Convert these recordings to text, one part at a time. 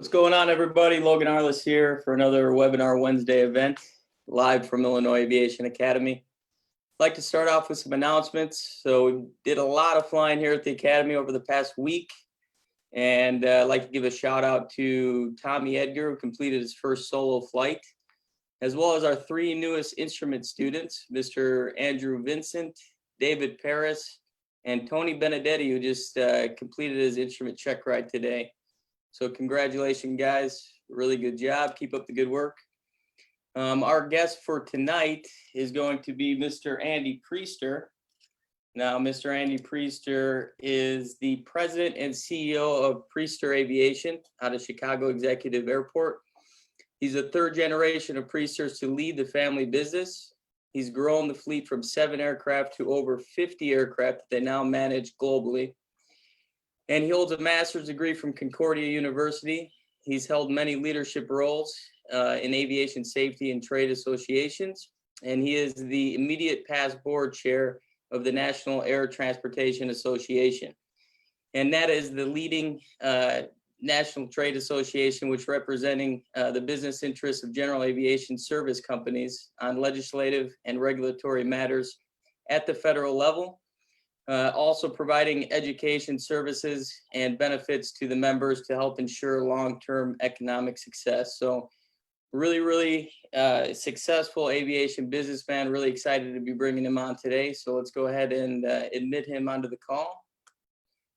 What's going on, everybody? Logan Arliss here for another Webinar Wednesday event, live from Illinois Aviation Academy. I'd like to start off with some announcements. So we did a lot of flying here at the Academy over the past week. And I'd like to give a shout out to Tommy Edgar, who completed his first solo flight, as well as our three newest instrument students, Mr. Andrew Vincent, David Paris, and Tony Benedetti, who just completed his instrument check ride today. So congratulations, guys. Really good job. Keep up the good work. Our guest for tonight is going to be Mr. Andy Priester. Now, Mr. Andy Priester is the president and CEO of Priester Aviation out of Chicago Executive Airport. He's a third generation of Priesters to lead the family business. He's grown the fleet from 7 aircraft to over 50 aircraft that they now manage globally. And he holds a master's degree from Concordia University. He's held many leadership roles in aviation safety and trade associations. And he is the immediate past board chair of the National Air Transportation Association. And that is the leading national trade association, which representing the business interests of general aviation service companies on legislative and regulatory matters at the federal level. Also providing education services and benefits to the members to help ensure long-term economic success. So really successful aviation businessman. Really excited to be bringing him on today. So let's go ahead and admit him onto the call.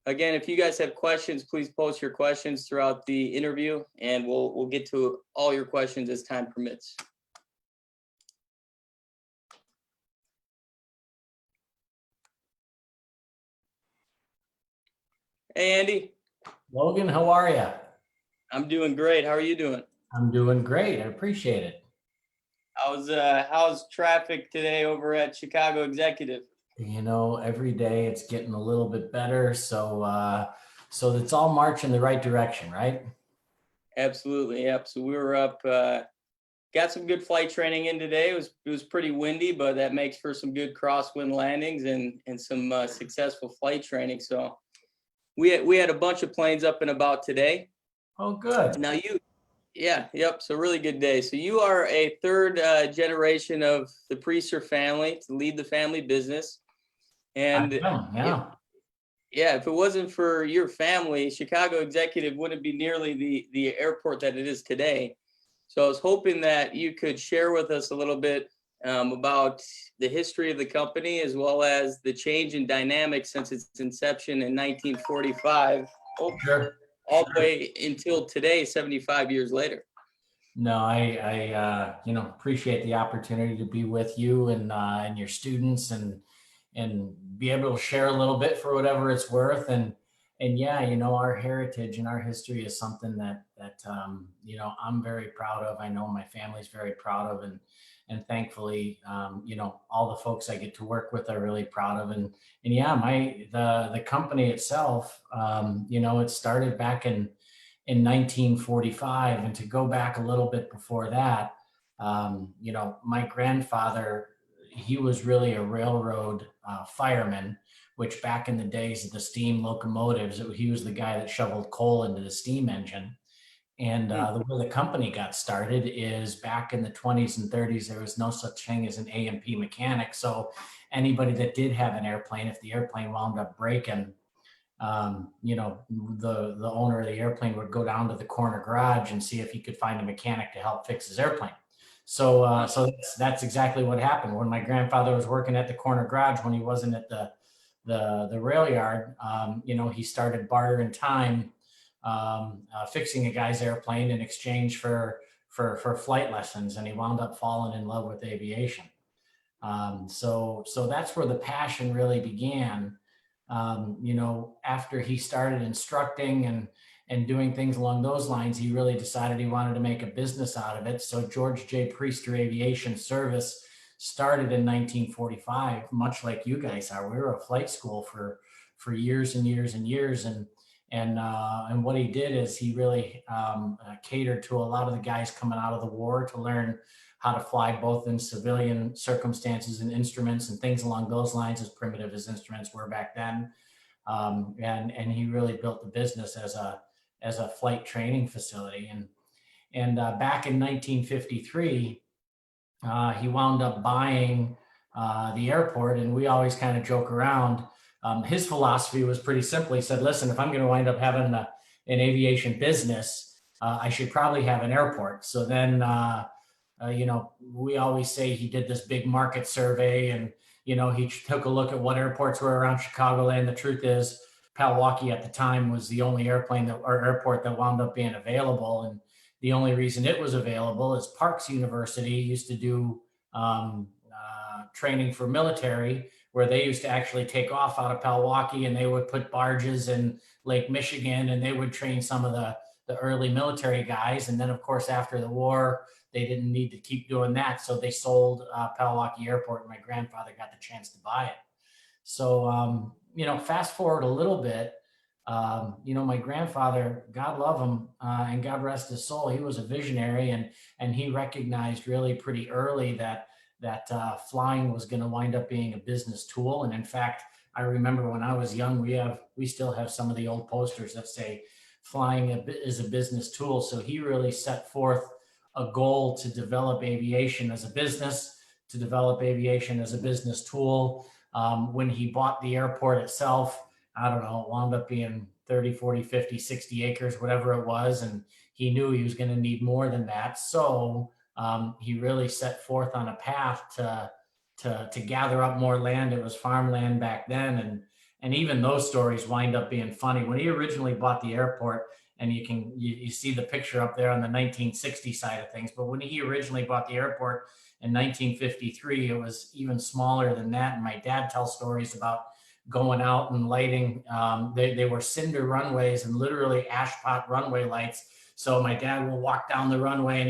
Again, if you guys have questions, please post your questions throughout the interview, and we'll get to all your questions as time permits. Hey, Andy. Logan, how are you? I'm doing great. How are you doing? I'm doing great. I appreciate it. How's traffic today over at Chicago Executive? You know, every day it's getting a little bit better. So it's all marching in the right direction, right? Absolutely. Yep. So we were up, got some good flight training in today. It was pretty windy, but that makes for some good crosswind landings and some successful flight training. So we had a bunch of planes up and about today. Oh, good. Now yep. So really good day. So you are a third generation of the Priester family to lead the family business. And yeah. If it wasn't for your family, Chicago Executive wouldn't be nearly the airport that it is today. So I was hoping that you could share with us a little bit about the history of the company, as well as the change in dynamics since its inception in 1945, all the way until today, 75 years later. No, I appreciate the opportunity to be with you and your students and be able to share a little bit for whatever it's worth. And yeah, our heritage and our history is something that I'm very proud of. I know my family's very proud of, and thankfully, all the folks I get to work with are really proud of. And yeah, the company itself, it started back in 1945, and to go back a little bit before that, my grandfather, he was really a railroad fireman, which back in the days of the steam locomotives, he was the guy that shoveled coal into the steam engine. And the way the company got started is back in the 20s and 30s, there was no such thing as an A&P mechanic. So anybody that did have an airplane, if the airplane wound up breaking, the owner of the airplane would go down to the corner garage and see if he could find a mechanic to help fix his airplane. So that's exactly what happened. When my grandfather was working at the corner garage, when he wasn't at the rail yard, he started bartering time, fixing a guy's airplane in exchange for flight lessons, and he wound up falling in love with aviation. So that's where the passion really began. After he started instructing and doing things along those lines, he really decided he wanted to make a business out of it. So George J. Priester Aviation Service started in 1945, much like you guys are. We were a flight school for years and years and years. And what he did is he really catered to a lot of the guys coming out of the war to learn how to fly both in civilian circumstances and instruments and things along those lines, as primitive as instruments were back then. And he really built the business as a as a flight training facility. And back in 1953, he wound up buying the airport, and we always kind of joke around. His philosophy was pretty simple. He said, listen, if I'm going to wind up having an aviation business, I should probably have an airport. So then, we always say he did this big market survey, and, he took a look at what airports were around Chicagoland. The truth is, Palwaukee at the time was the only airport that wound up being available. And the only reason it was available is Parks University used to do training for military, where they used to actually take off out of Palwaukee, and they would put barges in Lake Michigan, and they would train some of the early military guys. And then, of course, after the war, they didn't need to keep doing that. So they sold Palwaukee Airport, and my grandfather got the chance to buy it. So, fast forward a little bit, my grandfather, God love him, and God rest his soul, he was a visionary, and he recognized really pretty early that flying was going to wind up being a business tool. And in fact, I remember when I was young, we still have some of the old posters that say flying is a business tool. So he really set forth a goal to develop aviation as a business, to develop aviation as a business tool. When he bought the airport itself, I don't know, it wound up being 30, 40, 50, 60 acres, whatever it was. And he knew he was going to need more than that. So he really set forth on a path to gather up more land. It was farmland back then. And even those stories wind up being funny. When he originally bought the airport, and you see the picture up there on the 1960 side of things, but when he originally bought the airport in 1953, it was even smaller than that. And my dad tells stories about going out and lighting. They were cinder runways and literally ash pot runway lights. So my dad will walk down the runway, and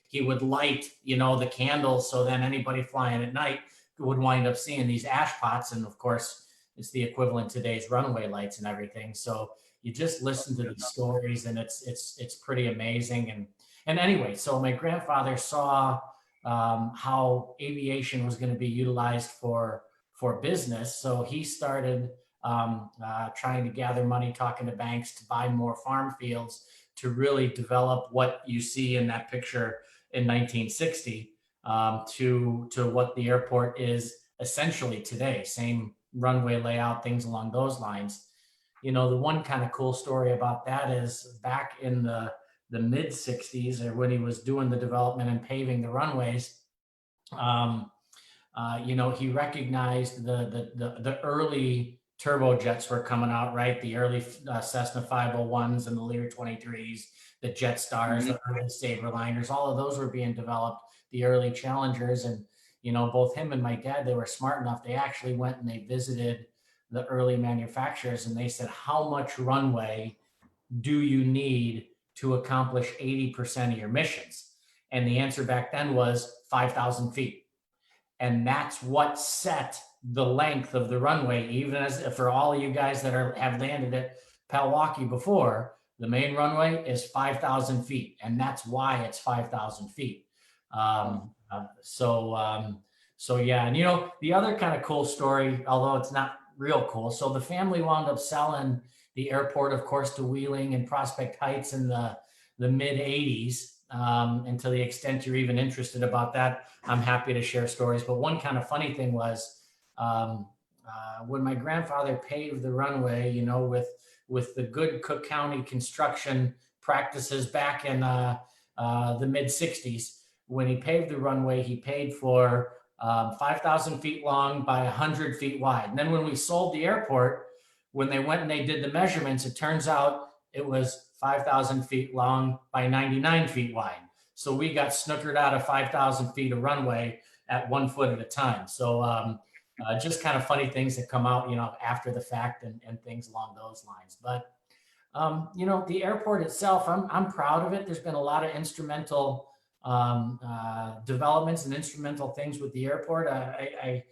he would light, the candles. So then anybody flying at night would wind up seeing these ash pots. And of course, it's the equivalent to today's runway lights and everything. So you just listen to these stories, and it's pretty amazing. And anyway, so my grandfather saw how aviation was going to be utilized for business. So he started trying to gather money, talking to banks to buy more farm fields to really develop what you see in that picture in 1960 to what the airport is essentially today. Same runway layout, things along those lines. The one kind of cool story about that is back in the mid 60s, or when he was doing the development and paving the runways, he recognized the early turbojets were coming out, right? The early Cessna 501s and the Lear 23s, the Jetstars, the early Saberliners, all of those were being developed, the early Challengers. And, both him and my dad, they were smart enough. They actually went and they visited the early manufacturers, and they said, how much runway do you need to accomplish 80% of your missions? And the answer back then was 5,000 feet. And that's what set the length of the runway. Even as for all of you guys that have landed at Palwaukee before, the main runway is 5,000 feet. And that's why it's 5,000 feet. So yeah. And the other kind of cool story, although it's not real cool. So the family wound up selling the airport, of course, to Wheeling and Prospect Heights in the mid 80s. And to the extent you're even interested about that, I'm happy to share stories. But one kind of funny thing was when my grandfather paved the runway, with the good Cook County construction practices back in the mid 60s, when he paved the runway, he paid for 5,000 feet long by 100 feet wide. And then when we sold the airport, when they went and they did the measurements, it turns out it was 5,000 feet long by 99 feet wide. So we got snookered out of 5,000 feet of runway at 1 foot at a time. So just kind of funny things that come out, after the fact and things along those lines. But, the airport itself, I'm proud of it. There's been a lot of instrumental developments and instrumental things with the airport. I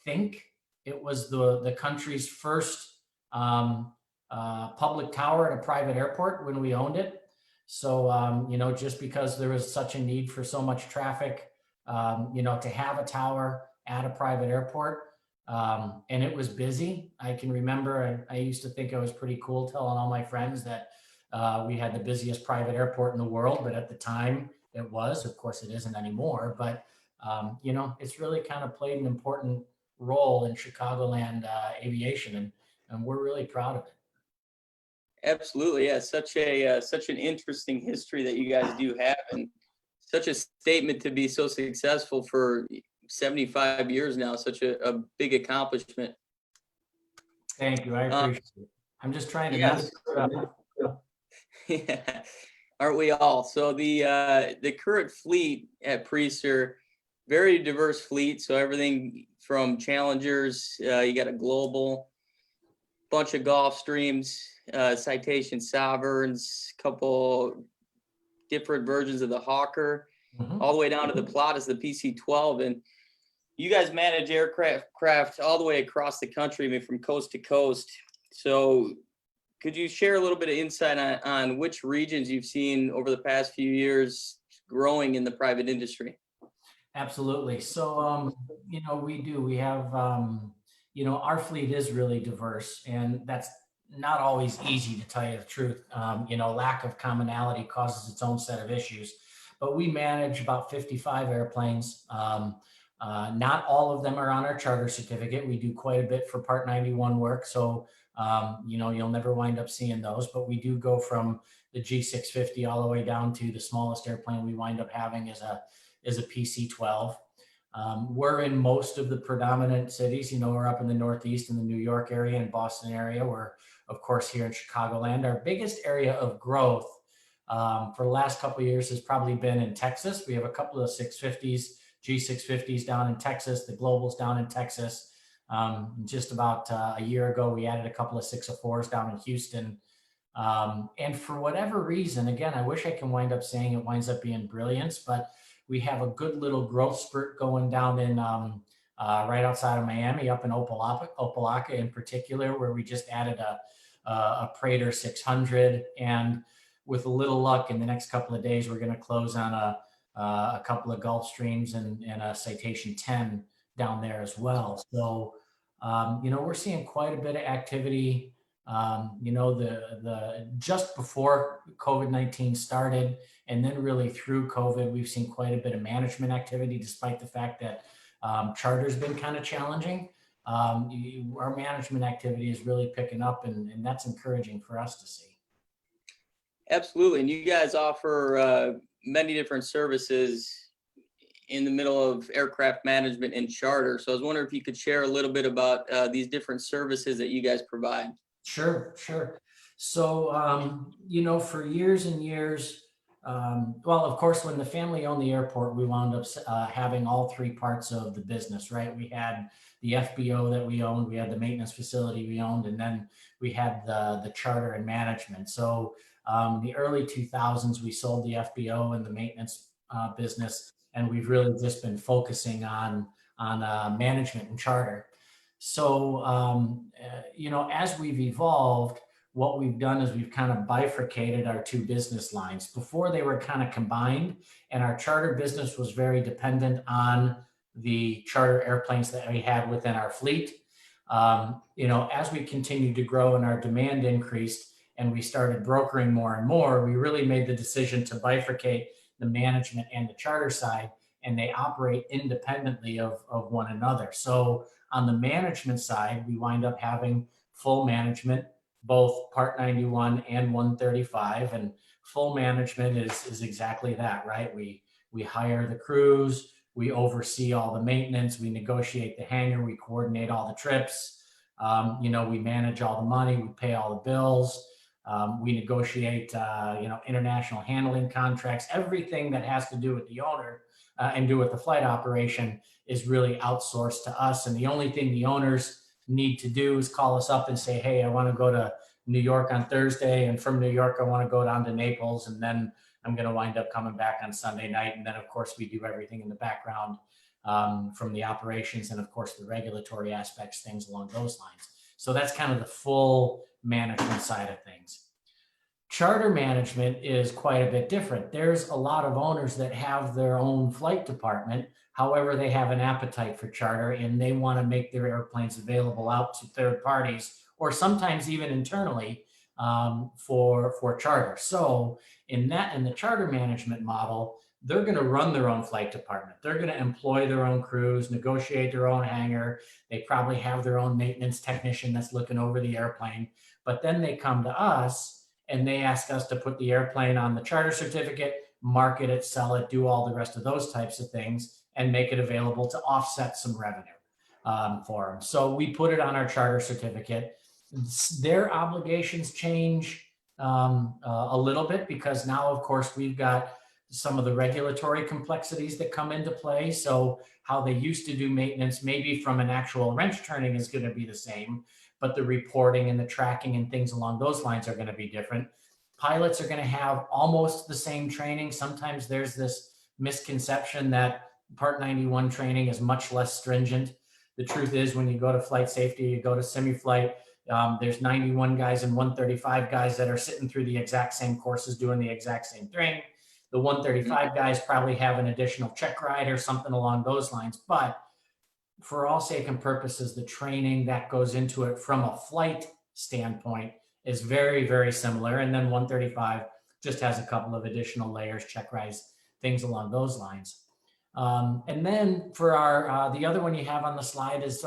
think it was the country's first public tower at a private airport when we owned it. So, just because there was such a need for so much traffic, to have a tower at a private airport, and it was busy. I can remember I used to think I was pretty cool telling all my friends that We had the busiest private airport in the world, but at the time it was. Of course, it isn't anymore. But you know, it's really kind of played an important role in Chicagoland aviation, and we're really proud of it. Absolutely, yeah. Such an interesting history that you guys do have, and such a statement to be so successful for 75 years now. Such a big accomplishment. Thank you. I Um, appreciate it. I'm just trying to not yes, screw it up. yeah, aren't we all? So the current fleet at Priester, very diverse fleet. So everything from Challengers, you got a Global, bunch of Gulfstreams, Citation Sovereigns, couple different versions of the Hawker, Mhm. all the way down to the Pilatus, the PC-12. And you guys manage aircraft all the way across the country, I mean, from coast to coast. So could you share a little bit of insight on which regions you've seen over the past few years growing in the private industry? Absolutely. So, you know, we have, you know, our fleet is really diverse, and that's not always easy, to tell you the truth. You know, lack of commonality causes its own set of issues, but we manage about 55 airplanes. Not all of them are on our charter certificate. We do quite a bit for Part 91 work. So, you know, you'll never wind up seeing those, but we do go from the G650 all the way down to the smallest airplane we wind up having is a PC-12. We're in most of the predominant cities. You know, we're up in the Northeast in the New York area and Boston area. We're, of course, here in Chicagoland. Our biggest area of growth for the last couple of years has probably been in Texas. We have a couple of 650s, G650s down in Texas, the Globals down in Texas. Just about a year ago, we added a couple of 604s down in Houston. And for whatever reason, again, I wish I can wind up saying it winds up being brilliance, but we have a good little growth spurt going down in right outside of Miami, up in Opelika in particular, where we just added a Praetor 600. And with a little luck, in the next couple of days, we're going to close on a couple of Gulfstreams and a Citation 10 down there as well. So, you know, we're seeing quite a bit of activity. You know, the just before COVID-19 started, and then really through COVID, we've seen quite a bit of management activity, despite the fact that charter's been kind of challenging. Our management activity is really picking up, and that's encouraging for us to see. Absolutely. And you guys offer many different services in the middle of aircraft management and charter. So I was wondering if you could share a little bit about these different services that you guys provide. Sure, sure. So, you know, for years and years, well, of course, when the family owned the airport, we wound up having all three parts of the business, right? We had the FBO that we owned, we had the maintenance facility we owned, and then we had the charter and management. So, in the early 2000s, we sold the FBO and the maintenance business, and we've really just been focusing on management and charter. So, you know, as we've evolved, what we've done is we've kind of bifurcated our two business lines. Before, they were kind of combined, and our charter business was very dependent on the charter airplanes that we had within our fleet. You know, as we continued to grow and our demand increased and we started brokering more and more, we really made the decision to bifurcate the management and the charter side, and they operate independently of one another. So on the management side, we wind up having full management, both Part 91 and 135. And full management is exactly that, right? We hire the crews, we oversee all the maintenance, we negotiate the hangar, we coordinate all the trips. You know, we manage all the money, we pay all the bills. We negotiate, you know, international handling contracts. Everything that has to do with the owner and do with the flight operation is really outsourced to us. And the only thing the owners need to do is call us up and say, hey, I want to go to New York on Thursday. And from New York, I want to go down to Naples. And then I'm going to wind up coming back on Sunday night. And then, of course, we do everything in the background from the operations and, of course, the regulatory aspects, things along those lines. So that's kind of the full management side of things. Charter management is quite a bit different. There's a lot of owners that have their own flight department. However, they have an appetite for charter and they want to make their airplanes available out to third parties, or sometimes even internally, for charter. So in the charter management model, they're going to run their own flight department. They're going to employ their own crews, negotiate their own hangar. They probably have their own maintenance technician that's looking over the airplane. But then they come to us and they ask us to put the airplane on the charter certificate, market it, sell it, do all the rest of those types of things, and make it available to offset some revenue for them. So we put it on our charter certificate. Their obligations change a little bit because now, of course, we've got some of the regulatory complexities that come into play. So how they used to do maintenance, maybe from an actual wrench turning, is going to be the same, but the reporting and the tracking and things along those lines are going to be different. Pilots are going to have almost the same training. Sometimes there's this misconception that Part 91 training is much less stringent. The truth is, when you go to flight safety, you go to semi-flight, there's 91 guys and 135 guys that are sitting through the exact same courses doing the exact same thing. The 135 guys probably have an additional check ride or something along those lines. But for all sake and purposes, the training that goes into it from a flight standpoint is very, very similar. And then 135 just has a couple of additional layers, check rides, things along those lines. And then for our, the other one you have on the slide is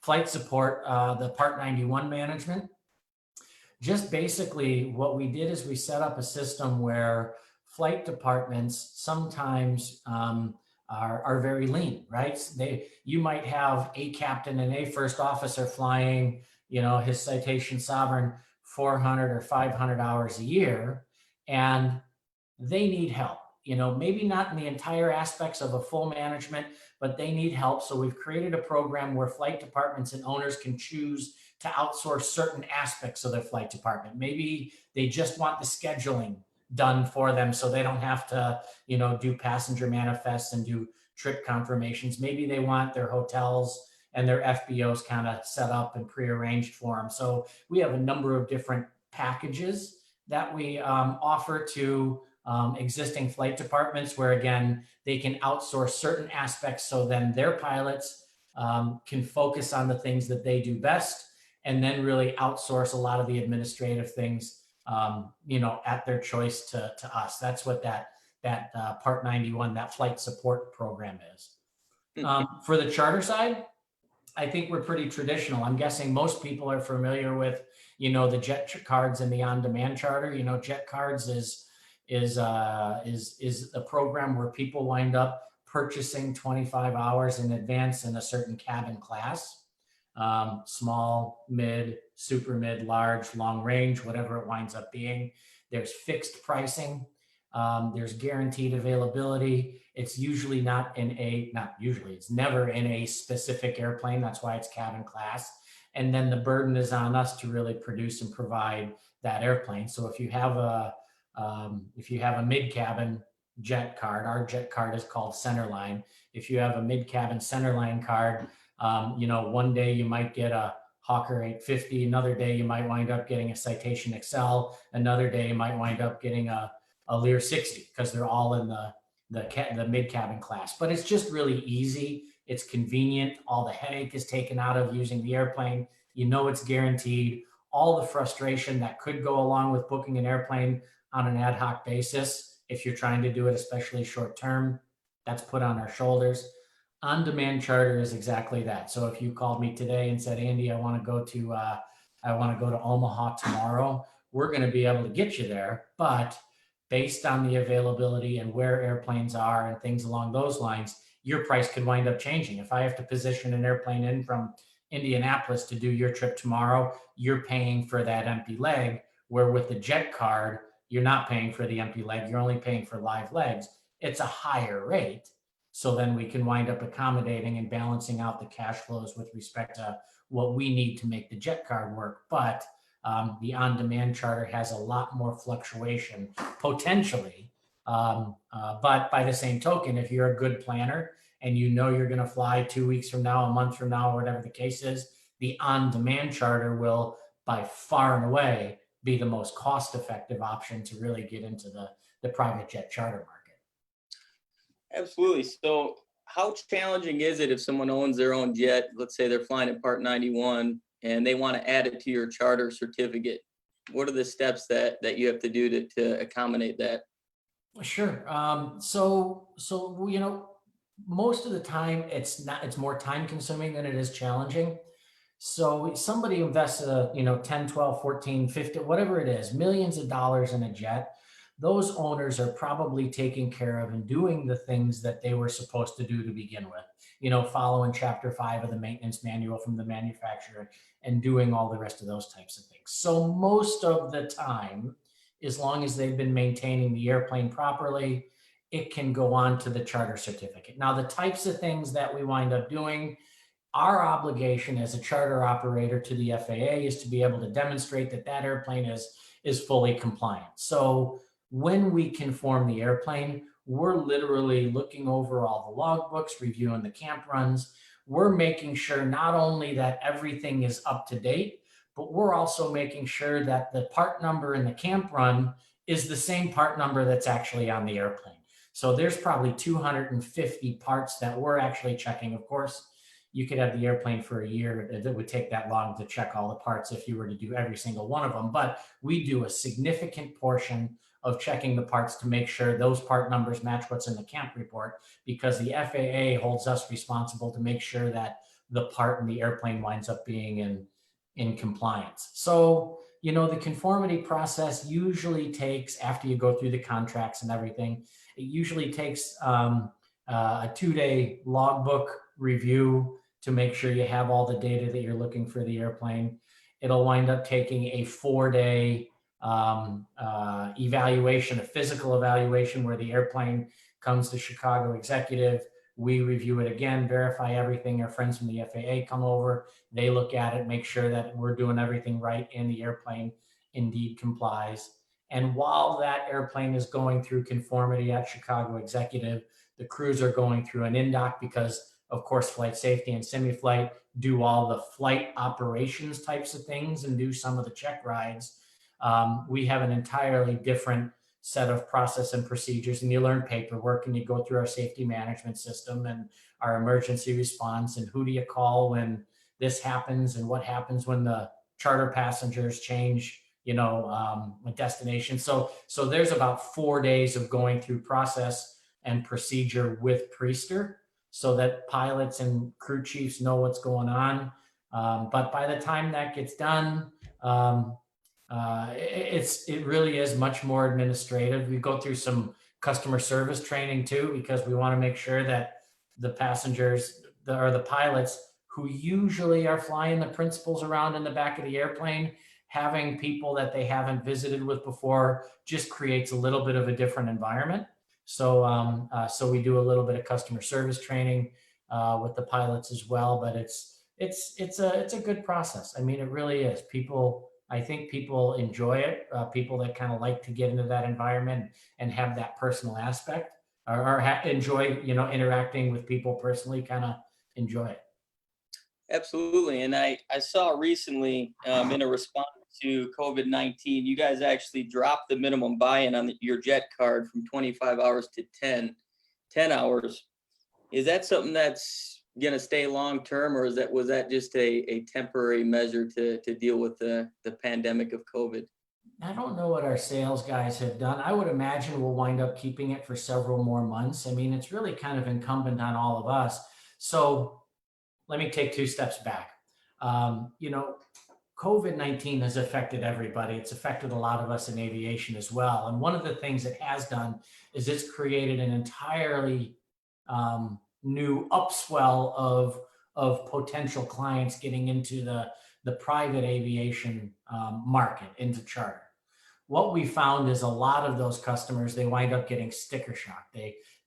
flight support, the Part 91 management. Just basically what we did is we set up a system where flight departments sometimes are very lean, right? You might have a captain and a first officer flying, you know, his Citation Sovereign 400 or 500 hours a year, and they need help. You know, maybe not in the entire aspects of a full management, but they need help. So we've created a program where flight departments and owners can choose to outsource certain aspects of their flight department. Maybe they just want the scheduling done for them so they don't have to, you know, do passenger manifests and do trip confirmations. Maybe they want their hotels and their FBOs kind of set up and prearranged for them. So we have a number of different packages that we offer to existing flight departments, where again, they can outsource certain aspects so then their pilots can focus on the things that they do best, and then really outsource a lot of the administrative things, you know, at their choice to us. That's what that Part 91, that flight support program is. For the charter side, I think we're pretty traditional. I'm guessing most people are familiar with, you know, the jet cards and the on-demand charter. You know, jet cards is a program where people wind up purchasing 25 hours in advance in a certain cabin class, small, mid, super mid, large, long range, whatever it winds up being. There's fixed pricing. There's guaranteed availability. It's usually it's never in a specific airplane. That's why it's cabin class. And then the burden is on us to really produce and provide that airplane. So if you have a mid-cabin jet card, our jet card is called Centerline. If you have a mid-cabin Centerline card, you know, one day you might get a Hawker 850, another day you might wind up getting a Citation Excel, another day you might wind up getting a Lear 60, because they're all in the mid-cabin class. But it's just really easy. It's convenient. All the headache is taken out of using the airplane. You know, it's guaranteed. All the frustration that could go along with booking an airplane on an ad hoc basis, if you're trying to do it, especially short term, that's put on our shoulders. On-demand charter is exactly that. So if you called me today and said, Andy, I want to go to Omaha tomorrow, we're going to be able to get you there. But based on the availability and where airplanes are and things along those lines, your price could wind up changing. If I have to position an airplane in from Indianapolis to do your trip tomorrow, you're paying for that empty leg, where with the jet card, you're not paying for the empty leg. You're only paying for live legs. It's a higher rate. So then we can wind up accommodating and balancing out the cash flows with respect to what we need to make the jet card work. But the on-demand charter has a lot more fluctuation potentially. But by the same token, if you're a good planner and you know you're going to fly 2 weeks from now, a month from now, or whatever the case is, the on-demand charter will by far and away be the most cost-effective option to really get into the private jet charter market. Absolutely. So how challenging is it if someone owns their own jet, let's say they're flying at Part 91, and they want to add it to your charter certificate? what are the steps that you have to do to accommodate that? Sure. So, most of the time it's more time consuming than it is challenging. So somebody invests 10, 12, 14, 50, whatever it is, millions of dollars in a jet. Those owners are probably taking care of and doing the things that they were supposed to do to begin with, following chapter 5 of the maintenance manual from the manufacturer and doing all the rest of those types of things. So most of the time, as long as they've been maintaining the airplane properly, it can go on to the charter certificate. Now, the types of things that we wind up doing, our obligation as a charter operator to the FAA is to be able to demonstrate that that airplane is fully compliant. So when we conform the airplane, we're literally looking over all the logbooks, reviewing the camp runs. We're making sure not only that everything is up to date, but we're also making sure that the part number in the camp run is the same part number that's actually on the airplane. So there's probably 250 parts that we're actually checking. Of course, you could have the airplane for a year. It would take that long to check all the parts if you were to do every single one of them. But we do a significant portion of checking the parts to make sure those part numbers match what's in the camp report, because the FAA holds us responsible to make sure that the part in the airplane winds up being in compliance. So, the conformity process usually takes, after you go through the contracts and everything, it usually takes a 2-day logbook review to make sure you have all the data that you're looking for the airplane. It'll wind up taking a 4-day evaluation, a physical evaluation, where the airplane comes to Chicago Executive. We review it again, verify everything. Our friends from the FAA come over, they look at it, make sure that we're doing everything right and the airplane indeed complies. And while that airplane is going through conformity at Chicago Executive, the crews are going through an indoc, because of course, flight safety and semi-flight do all the flight operations types of things and do some of the check rides. We have an entirely different set of process and procedures, and you learn paperwork and you go through our safety management system and our emergency response, and who do you call when this happens, and what happens when the charter passengers change, a destination. So there's about 4 days of going through process and procedure with Priester, so that pilots and crew chiefs know what's going on. But by the time that gets done, it really is much more administrative. We go through some customer service training too, because we want to make sure that the passengers or the pilots, who usually are flying the principals around in the back of the airplane, having people that they haven't visited with before just creates a little bit of a different environment. So we do a little bit of customer service training with the pilots as well, but it's a good process. I mean, it really is. I think people enjoy it. People that kind of like to get into that environment and have that personal aspect, or enjoy, interacting with people personally, kind of enjoy it. Absolutely. And I saw recently, in a response to COVID-19, you guys actually dropped the minimum buy-in on your jet card from 25 hours to 10 hours. Is that something that's going to stay long-term, or was that just a temporary measure to deal with the pandemic of COVID? I don't know what our sales guys have done. I would imagine we'll wind up keeping it for several more months. I mean, it's really kind of incumbent on all of us. So let me take 2 steps back. COVID-19 has affected everybody. It's affected a lot of us in aviation as well. And one of the things it has done is it's created an entirely new upswell of potential clients getting into the private aviation market, into charter. What we found is a lot of those customers, they wind up getting sticker shock.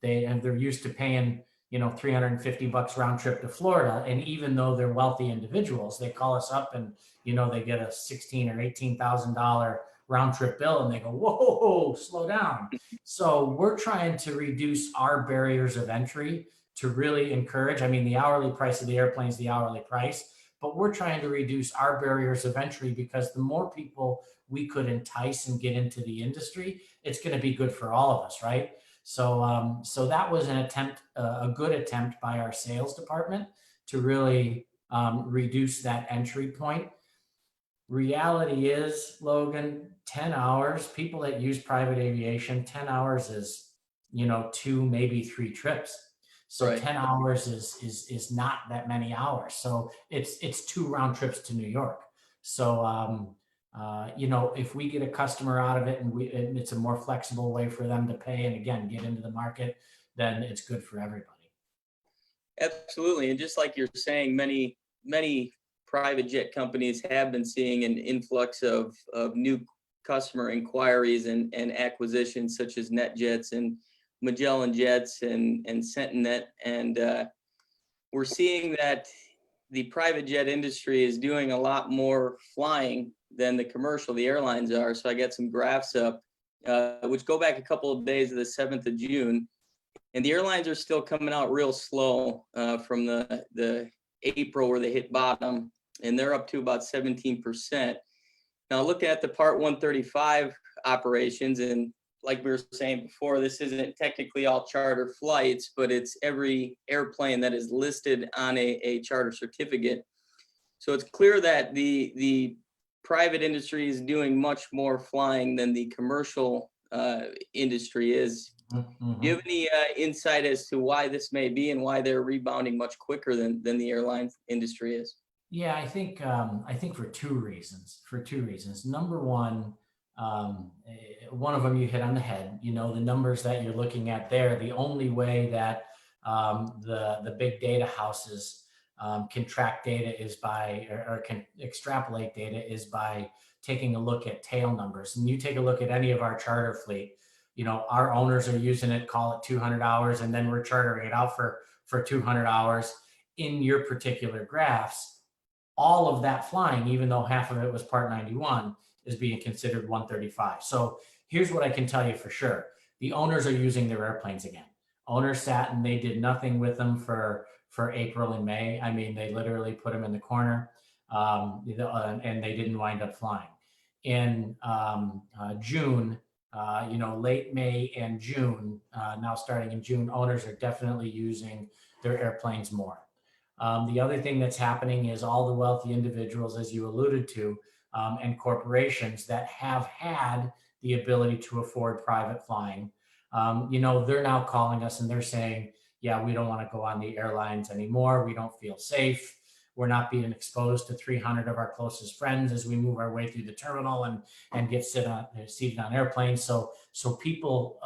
They're used to paying $350 round trip to Florida, and even though they're wealthy individuals, they call us up and they get a $16,000 or $18,000 round trip bill, and they go, whoa, slow down. So we're trying to reduce our barriers of entry to really encourage. I mean, the hourly price of the airplane is the hourly price, but we're trying to reduce our barriers of entry, because the more people we could entice and get into the industry, it's going to be good for all of us, right? So that was an attempt, a good attempt by our sales department to really reduce that entry point. Reality is, Logan, 10 hours, people that use private aviation, 10 hours is, 2, maybe 3 trips. So Right. 10 hours is not that many hours. So it's 2 round trips to New York. So, if we get a customer out of it and it's a more flexible way for them to pay and again, get into the market, then it's good for everybody. Absolutely. And just like you're saying, many private jet companies have been seeing an influx of new customer inquiries and acquisitions, such as NetJets and Magellan Jets and Sentinet. And we're seeing that the private jet industry is doing a lot more flying than the commercial, the airlines are. So I got some graphs up, which go back a couple of days of the 7th of June. And the airlines are still coming out real slow from the April where they hit bottom, and they're up to about 17%. Now, looking at the Part 135 operations, and like we were saying before, this isn't technically all charter flights, but it's every airplane that is listed on a charter certificate. So it's clear that the private industry is doing much more flying than the commercial industry is. Mm-hmm. Do you have any insight as to why this may be and why they're rebounding much quicker than the airline industry is? Yeah, I think for two reasons. Number one, one of them you hit on the head. The numbers that you're looking at there. The only way that the big data houses can track data is by, or can extrapolate data is by taking a look at tail numbers. And you take a look at any of our charter fleet. Our owners are using it. Call it 200 hours, and then we're chartering it out for 200 hours. In your particular graphs, all of that flying, even though half of it was Part 91, is being considered 135. So here's what I can tell you for sure. The owners are using their airplanes again. Owners sat and they did nothing with them for April and May. I mean, they literally put them in the corner and they didn't wind up flying. In June, late May and June, now starting in June, owners are definitely using their airplanes more. The other thing that's happening is all the wealthy individuals, as you alluded to, and corporations that have had the ability to afford private flying, they're now calling us and they're saying, yeah, we don't want to go on the airlines anymore. We don't feel safe. We're not being exposed to 300 of our closest friends as we move our way through the terminal and get seated on airplanes. So people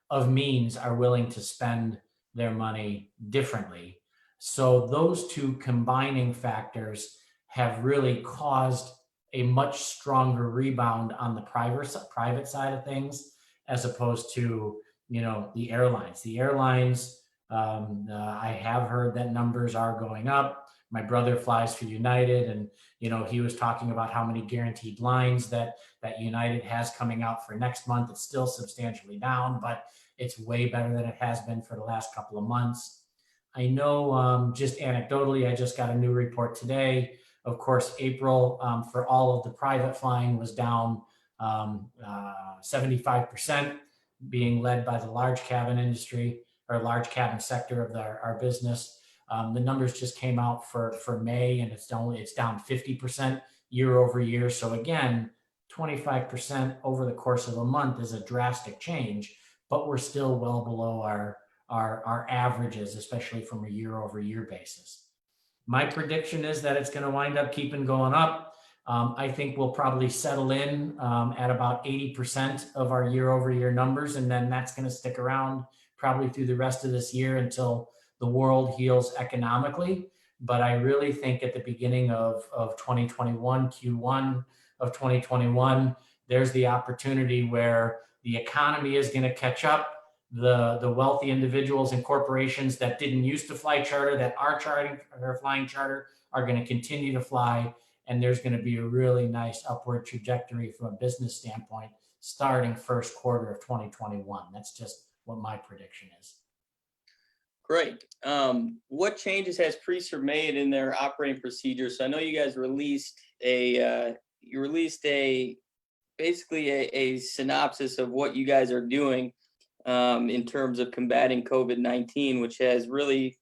of means are willing to spend their money differently. So those two combining factors have really caused a much stronger rebound on the private side of things, as opposed to, the airlines. The airlines, I have heard that numbers are going up. My brother flies for United, and he was talking about how many guaranteed lines that United has coming out for next month. It's still substantially down, but it's way better than it has been for the last couple of months. I know, just anecdotally, I just got a new report today. Of course, April for all of the private flying was down 75%, being led by the large cabin industry or large cabin sector of our business. The numbers just came out for May, and it's down 50% year over year. So again, 25% over the course of a month is a drastic change, but we're still well below our averages, especially from a year over year basis. My prediction is that it's going to wind up keeping going up. I think we'll probably settle in at about 80% of our year over year numbers. And then that's going to stick around probably through the rest of this year until the world heals economically. But I really think at the beginning of 2021, Q1 of 2021, there's the opportunity where the economy is going to catch up. The wealthy individuals and corporations that didn't used to fly charter, that are flying charter, are going to continue to fly. And there's going to be a really nice upward trajectory from a business standpoint starting first quarter of 2021. That's just what my prediction is. Great. What changes has Priester made in their operating procedures? So I know you guys released basically a synopsis of what you guys are doing in terms of combating COVID-19, which has really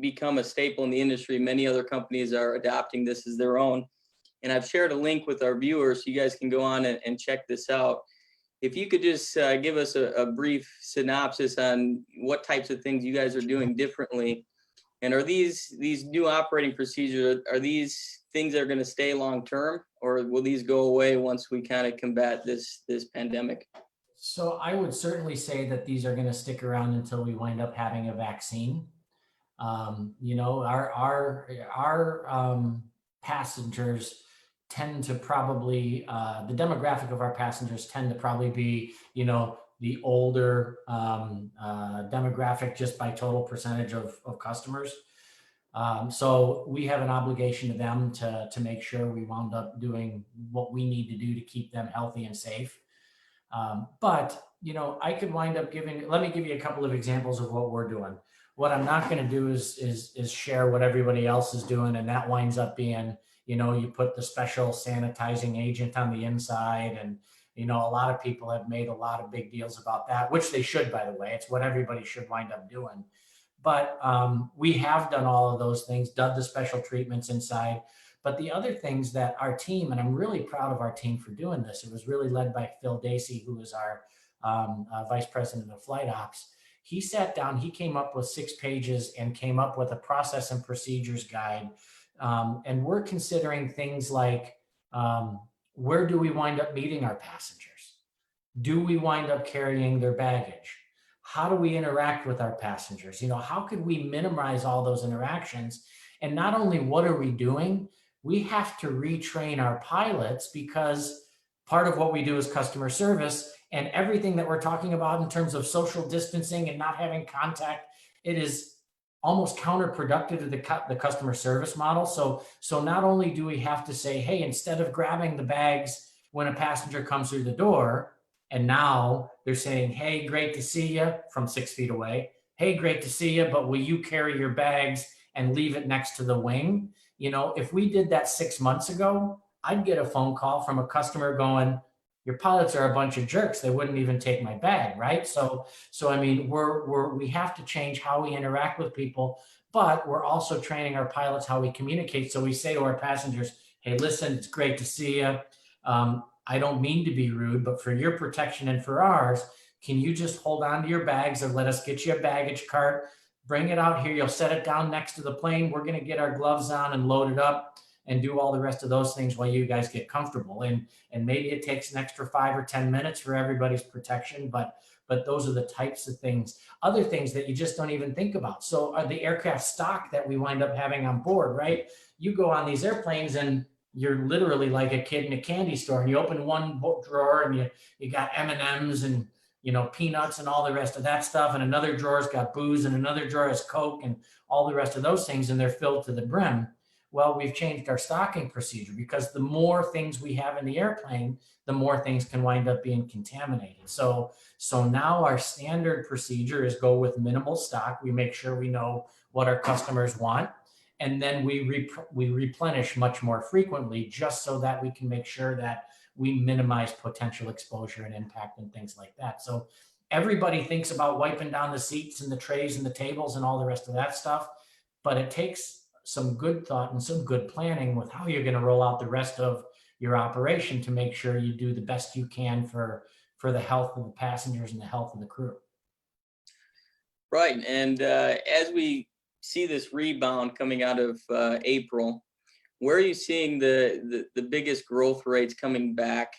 become a staple in the industry. Many other companies are adopting this as their own. and I've shared a link with our viewers so you guys can go on and check this out. If you could just give us a brief synopsis on what types of things you guys are doing differently, and are these new operating procedures, are these things that are going to stay long term, or will these go away once we kind of combat this pandemic? So I would certainly say that these are going to stick around until we wind up having a vaccine. You know, our passengers tend to probably, the demographic of our passengers tend to probably be, you know, the older demographic just by total percentage of customers. So we have an obligation to them to make sure we wound up doing what we need to do to keep them healthy and safe. But, you know, I could wind up let me give you a couple of examples of what we're doing. What I'm not going to do is share what everybody else is doing. And that winds up being, you know, you put the special sanitizing agent on the inside. And, you know, a lot of people have made a lot of big deals about that, which they should, by the way. It's what everybody should wind up doing. But we have done all of those things, done the special treatments inside. But the other things that our team, and I'm really proud of our team for doing this, it was really led by Phil Dacey, who is our vice president of flight ops. He sat down, he came up with 6 pages and came up with a process and procedures guide. And we're considering things like, where do we wind up meeting our passengers? Do we wind up carrying their baggage? How do we interact with our passengers? You know, how could we minimize all those interactions? And not only what are we doing, we have to retrain our pilots, because part of what we do is customer service, and everything that we're talking about in terms of social distancing and not having contact, it is almost counterproductive to the customer service model. So not only do we have to say, hey, instead of grabbing the bags when a passenger comes through the door, and now they're saying, hey, great to see you from 6 feet away. Hey, great to see you, but will you carry your bags and leave it next to the wing? You know, if we did that 6 months ago, I'd get a phone call from a customer going, your pilots are a bunch of jerks. They wouldn't even take my bag, right? So I mean, we have to change how we interact with people, but we're also training our pilots how we communicate. So we say to our passengers, hey, listen, it's great to see you. I don't mean to be rude, but for your protection and for ours, can you just hold on to your bags and let us get you a baggage cart? Bring it out here. You'll set it down next to the plane. We're going to get our gloves on and load it up and do all the rest of those things while you guys get comfortable. And maybe it takes an extra 5 or 10 minutes for everybody's protection, but those are the types of things, other things that you just don't even think about. So are the aircraft stock that we wind up having on board, right? You go on these airplanes and you're literally like a kid in a candy store, and you open one drawer and you got M&Ms and, you know, peanuts and all the rest of that stuff. And another drawer's got booze, and another drawer has Coke and all the rest of those things, and they're filled to the brim. Well, we've changed our stocking procedure, because the more things we have in the airplane, the more things can wind up being contaminated. So now our standard procedure is go with minimal stock. We make sure we know what our customers want. And then we replenish much more frequently, just so that we can make sure that we minimize potential exposure and impact and things like that. So everybody thinks about wiping down the seats and the trays and the tables and all the rest of that stuff, but it takes some good thought and some good planning with how you're going to roll out the rest of your operation to make sure you do the best you can for the health of the passengers and the health of the crew. Right. And as we see this rebound coming out of April, where are you seeing the biggest growth rates coming back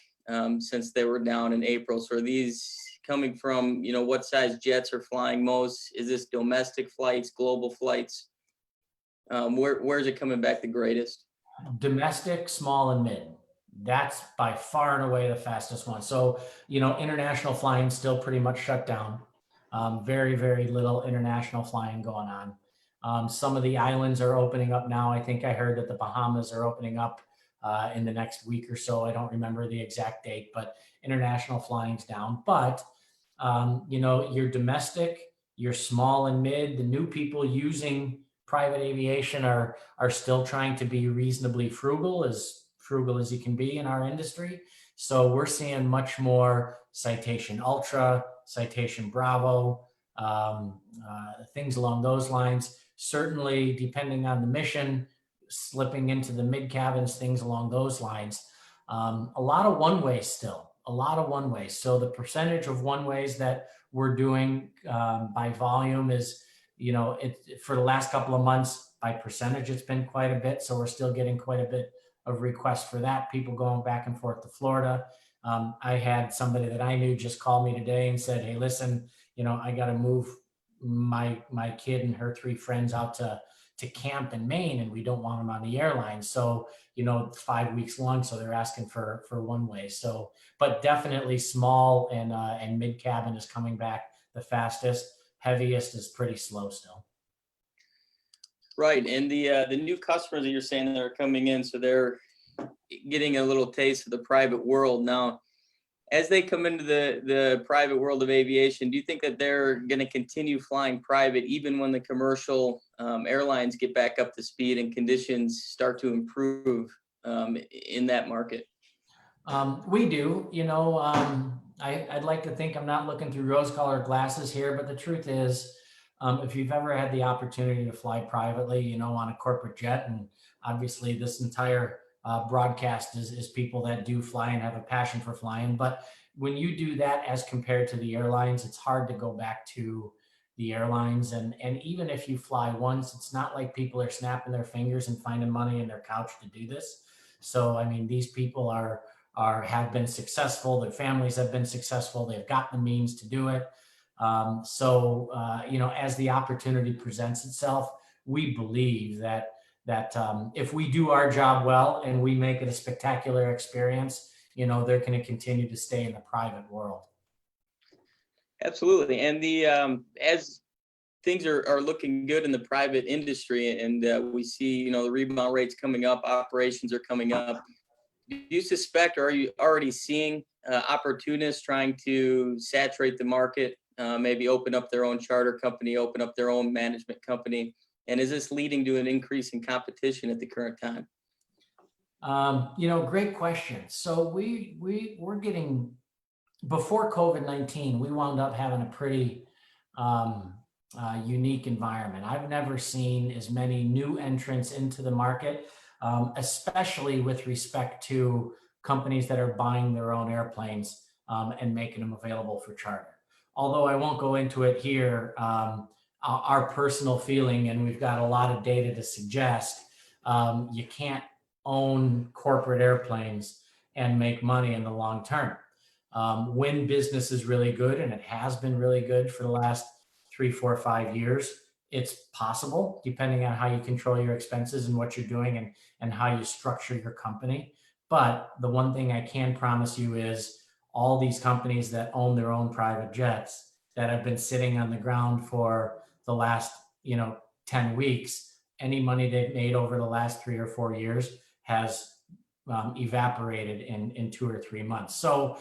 since they were down in April? So are these coming from, you know, what size jets are flying most? Is this domestic flights, global flights? Where is it coming back the greatest? Domestic, small, and mid. That's by far and away the fastest one. So, you know, international flying still pretty much shut down. Very, very little international flying going on. Some of the islands are opening up now. I think I heard that the Bahamas are opening up in the next week or so. I don't remember the exact date, but international flying's down. But, you know, your domestic, your small and mid, the new people using private aviation are still trying to be reasonably frugal as you can be in our industry. So we're seeing much more Citation Ultra, Citation Bravo, things along those lines. Certainly, depending on the mission, slipping into the mid cabins, things along those lines. A lot of one ways still, a lot of one ways. So the percentage of one ways that we're doing by volume is, for the last couple of months by percentage, it's been quite a bit. So we're still getting quite a bit of requests for that. People going back and forth to Florida. I had somebody that I knew just called me today and said, "Hey, listen, I got to move my kid and her 3 friends out to camp in Maine, and we don't want them on the airline. So, it's 5 weeks long. So they're asking for one way." So, but definitely small and mid cabin is coming back the fastest. Heaviest is pretty slow still. Right. And the new customers that you're saying that are coming in, so they're getting a little taste of the private world now. As they come into the private world of aviation, do you think that they're going to continue flying private even when the commercial airlines get back up to speed and conditions start to improve in that market? We do. I'd like to think I'm not looking through rose-colored glasses here, but the truth is, if you've ever had the opportunity to fly privately, on a corporate jet, and obviously this entire broadcast is people that do fly and have a passion for flying. But when you do that as compared to the airlines, it's hard to go back to the airlines. And even if you fly once, it's not like people are snapping their fingers and finding money in their couch to do this. So, I mean, these people have been successful. Their families have been successful. They've got the means to do it. As the opportunity presents itself, we believe that if we do our job well and we make it a spectacular experience, they're going to continue to stay in the private world. Absolutely. And as things are looking good in the private industry, and we see, the rebound rates coming up, operations are coming up, do you suspect, or are you already seeing opportunists trying to saturate the market, maybe open up their own charter company, open up their own management company? And is this leading to an increase in competition at the current time? Great question. So we're getting, before COVID-19, we wound up having a pretty unique environment. I've never seen as many new entrants into the market, especially with respect to companies that are buying their own airplanes and making them available for charter. Although I won't go into it here, our personal feeling, and we've got a lot of data to suggest, you can't own corporate airplanes and make money in the long term. When business is really good, and it has been really good for the last 3, 4, 5 years, it's possible, depending on how you control your expenses and what you're doing and how you structure your company. But the one thing I can promise you is all these companies that own their own private jets that have been sitting on the ground for the last 10 weeks, any money they've made over the last 3 or 4 years has evaporated in 2 or 3 months. So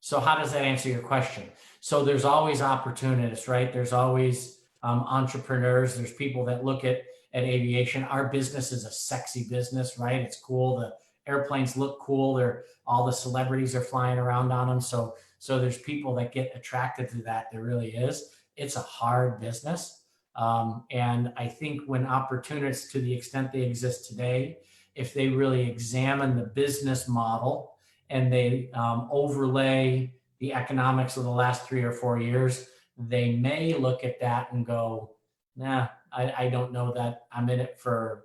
so how does that answer your question? So there's always opportunities, right? There's always entrepreneurs. There's people that look at aviation. Our business is a sexy business, right? It's cool. The airplanes look cool. All the celebrities are flying around on them. So there's people that get attracted to that. There really is. It's a hard business. And I think when opportunists, to the extent they exist today, if they really examine the business model and they overlay the economics of the last 3 or 4 years, they may look at that and go, nah, I don't know that I'm in it for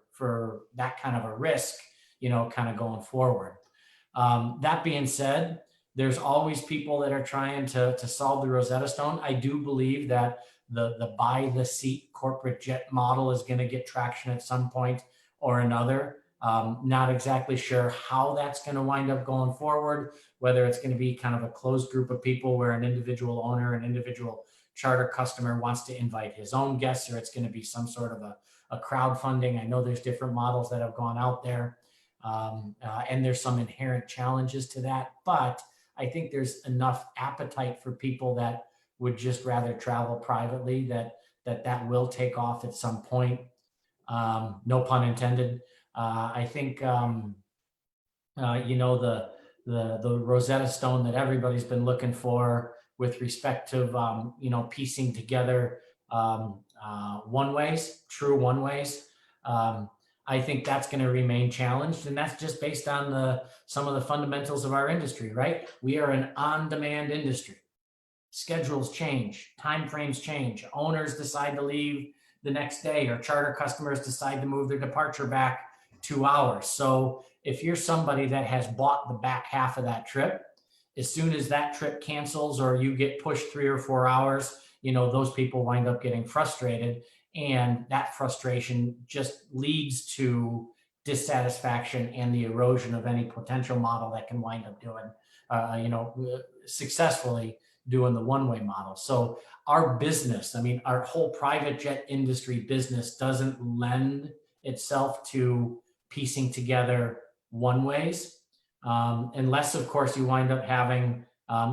that kind of a risk, kind of going forward. That being said, there's always people that are trying to solve the Rosetta Stone. I do believe that the buy the seat corporate jet model is going to get traction at some point or another. Not exactly sure how that's going to wind up going forward, whether it's going to be kind of a closed group of people where an individual owner, an individual charter customer wants to invite his own guests, or it's going to be some sort of a crowdfunding. I know there's different models that have gone out there, and there's some inherent challenges to that, but I think there's enough appetite for people that would just rather travel privately that will take off at some point. No pun intended. I think the Rosetta Stone that everybody's been looking for with respect to piecing together one ways, true one ways. I think that's going to remain challenged. And that's just based on some of the fundamentals of our industry, right? We are an on-demand industry. Schedules change, timeframes change, owners decide to leave the next day, or charter customers decide to move their departure back 2 hours. So if you're somebody that has bought the back half of that trip, as soon as that trip cancels or you get pushed 3 or 4 hours, those people wind up getting frustrated, and that frustration just leads to dissatisfaction and the erosion of any potential model that can wind up doing, successfully doing the one-way model. So our business, our whole private jet industry business doesn't lend itself to piecing together one-ways, unless, of course, you wind up having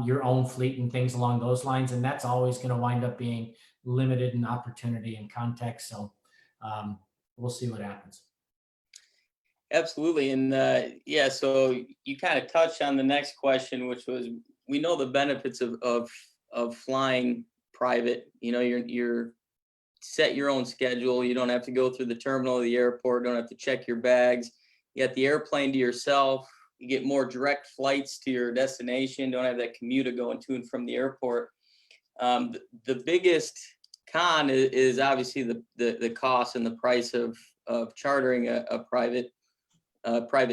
your own fleet and things along those lines. And that's always going to wind up being limited in opportunity and context. So we'll see what happens. Absolutely. And yeah, so you kind of touched on the next question, which was, we know the benefits of flying private. You're set your own schedule. You don't have to go through the terminal of the airport, don't have to check your bags. You got the airplane to yourself. You get more direct flights to your destination, don't have that commuter going to and from the airport. The biggest con is obviously the cost and the price of chartering a private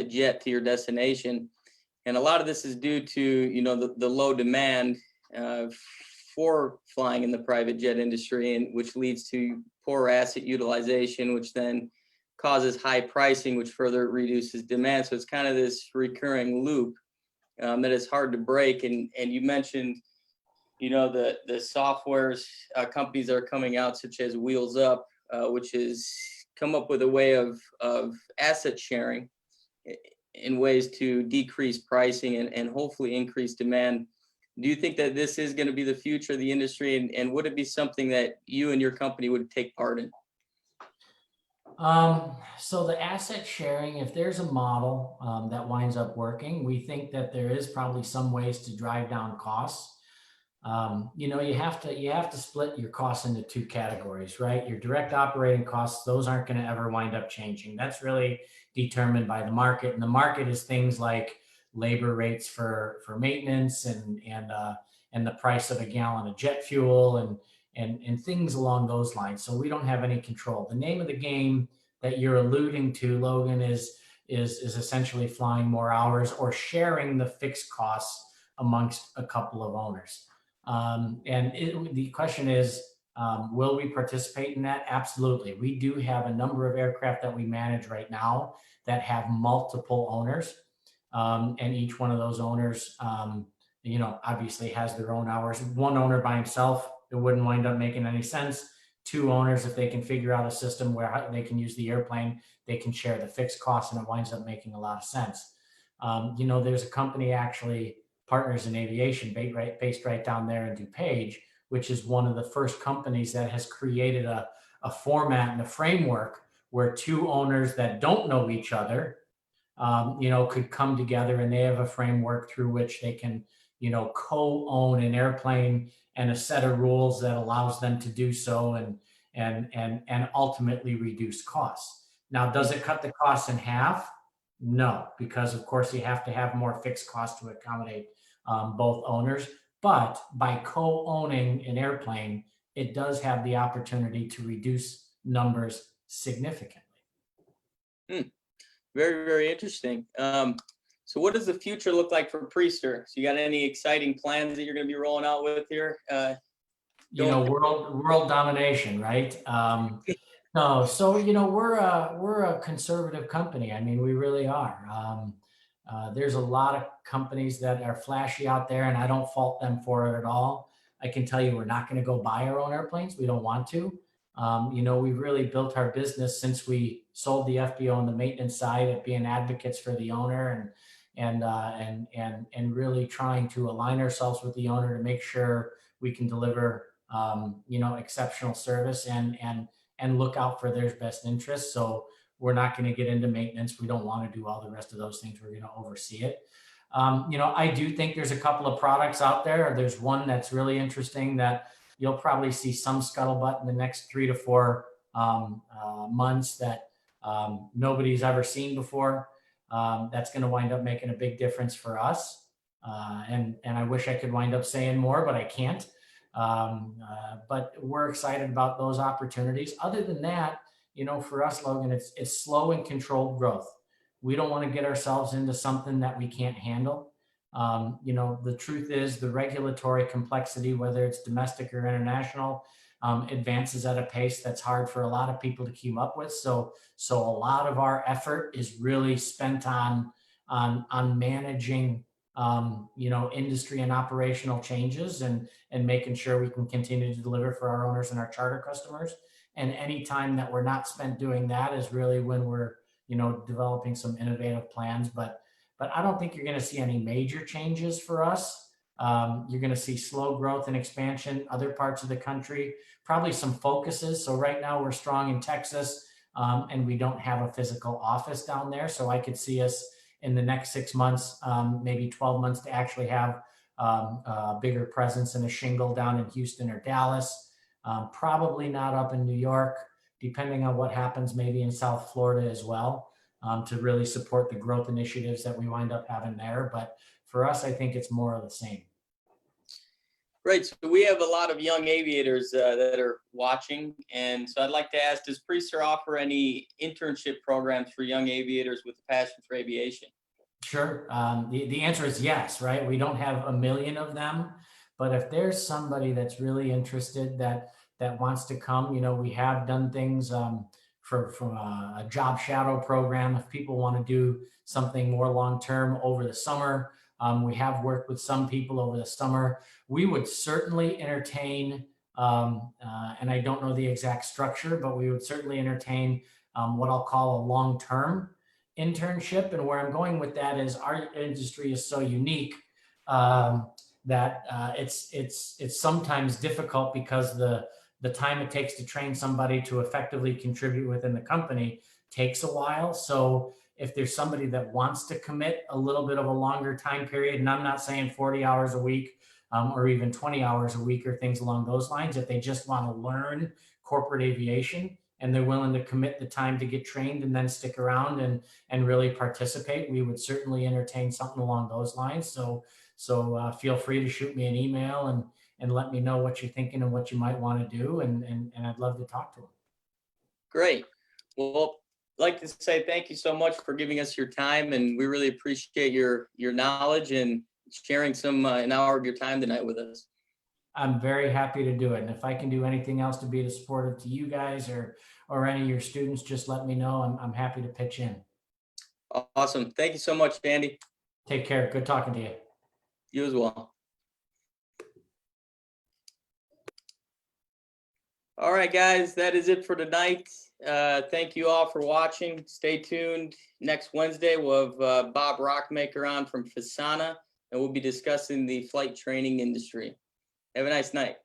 jet to your destination. And a lot of this is due to, the low demand for flying in the private jet industry, and which leads to poor asset utilization, which then causes high pricing, which further reduces demand. So it's kind of this recurring loop that is hard to break. And you mentioned, the softwares companies are coming out, such as Wheels Up, which has come up with a way of asset sharing in ways to decrease pricing and hopefully increase demand. Do you think that this is going to be the future of the industry, and would it be something that you and your company would take part in? So the asset sharing, if there's a model that winds up working, we think that there is probably some ways to drive down costs. You have to split your costs into two categories, right? Your direct operating costs, those aren't going to ever wind up changing. That's really determined by the market, and the market is things like labor rates for maintenance and the price of a gallon of jet fuel and things along those lines. So we don't have any control. The name of the game that you're alluding to, Logan, is essentially flying more hours or sharing the fixed costs amongst a couple of owners. The question is, will we participate in that? Absolutely. We do have a number of aircraft that we manage right now that have multiple owners. And each one of those owners, obviously has their own hours. One owner by himself, it wouldn't wind up making any sense. Two owners, if they can figure out a system where they can use the airplane, they can share the fixed costs, and it winds up making a lot of sense. There's a company, actually, Partners in Aviation, based right down there in DuPage, which is one of the first companies that has created a format and a framework where two owners that don't know each other, could come together, and they have a framework through which they can, co-own an airplane and a set of rules that allows them to do so and ultimately reduce costs. Now, does it cut the costs in half? No, because of course you have to have more fixed costs to accommodate both owners. But by co-owning an airplane, it does have the opportunity to reduce numbers significantly. Very, very interesting. So what does the future look like for Priester? So you got any exciting plans that you're going to be rolling out with here? World domination, right? No, so we're a conservative company. We really are. There's a lot of companies that are flashy out there, and I don't fault them for it at all. I can tell you, we're not going to go buy our own airplanes. We don't want to. We've really built our business since we sold the FBO and the maintenance side at being advocates for the owner and really trying to align ourselves with the owner to make sure we can deliver exceptional service and look out for their best interests. So we're not going to get into maintenance. We don't want to do all the rest of those things. We're going to oversee it. I do think there's a couple of products out there. There's one that's really interesting that you'll probably see some scuttlebutt in the next 3 to 4 months that nobody's ever seen before. That's going to wind up making a big difference for us. And I wish I could wind up saying more, but I can't. But we're excited about those opportunities. Other than that, you know, for us, Logan, it's slow and controlled growth. We don't want to get ourselves into something that we can't handle. You know, the truth is the regulatory complexity, whether it's domestic or international, advances at a pace that's hard for a lot of people to keep up with. So a lot of our effort is really spent on managing, you know, industry and operational changes and making sure we can continue to deliver for our owners and our charter customers. And any time that we're not spent doing that is really when we're, you know, developing some innovative plans. But I don't think you're going to see any major changes for us. You're going to see slow growth and expansion, other parts of the country, probably some focuses. So right now we're strong in Texas, and we don't have a physical office down there. So I could see us in the next 6 months, maybe 12 months to actually have a bigger presence in a shingle down in Houston or Dallas. Probably not up in New York, depending on what happens, maybe in South Florida as well, to really support the growth initiatives that we wind up having there. But for us, I think it's more of the same. Great. So we have a lot of young aviators that are watching. And so I'd like to ask, does Priester offer any internship programs for young aviators with a passion for aviation? Sure. The answer is yes, right? We don't have a million of them, but if there's somebody that's really interested that wants to come, you know, we have done things from a job shadow program. If people want to do something more long-term over the summer, we have worked with some people over the summer. We would certainly entertain, and I don't know the exact structure, but we would certainly entertain what I'll call a long-term internship. And where I'm going with that is our industry is so unique that it's sometimes difficult because the time it takes to train somebody to effectively contribute within the company takes a while. So if there's somebody that wants to commit a little bit of a longer time period, and I'm not saying 40 hours a week or even 20 hours a week or things along those lines, if they just want to learn corporate aviation and they're willing to commit the time to get trained and then stick around and really participate, we would certainly entertain something along those lines. So feel free to shoot me an email and let me know what you're thinking and what you might want to do. And I'd love to talk to them. Great. Well, I'd like to say thank you so much for giving us your time, and we really appreciate your knowledge and sharing an hour of your time tonight with us. I'm very happy to do it. And if I can do anything else to be supportive to you guys or any of your students, just let me know. I'm happy to pitch in. Awesome. Thank you so much, Andy. Take care. Good talking to you. You as well. All right, guys, that is it for tonight. Thank you all for watching. Stay tuned. Next Wednesday, we'll have Bob Rockmaker on from Fasana, and we'll be discussing the flight training industry. Have a nice night.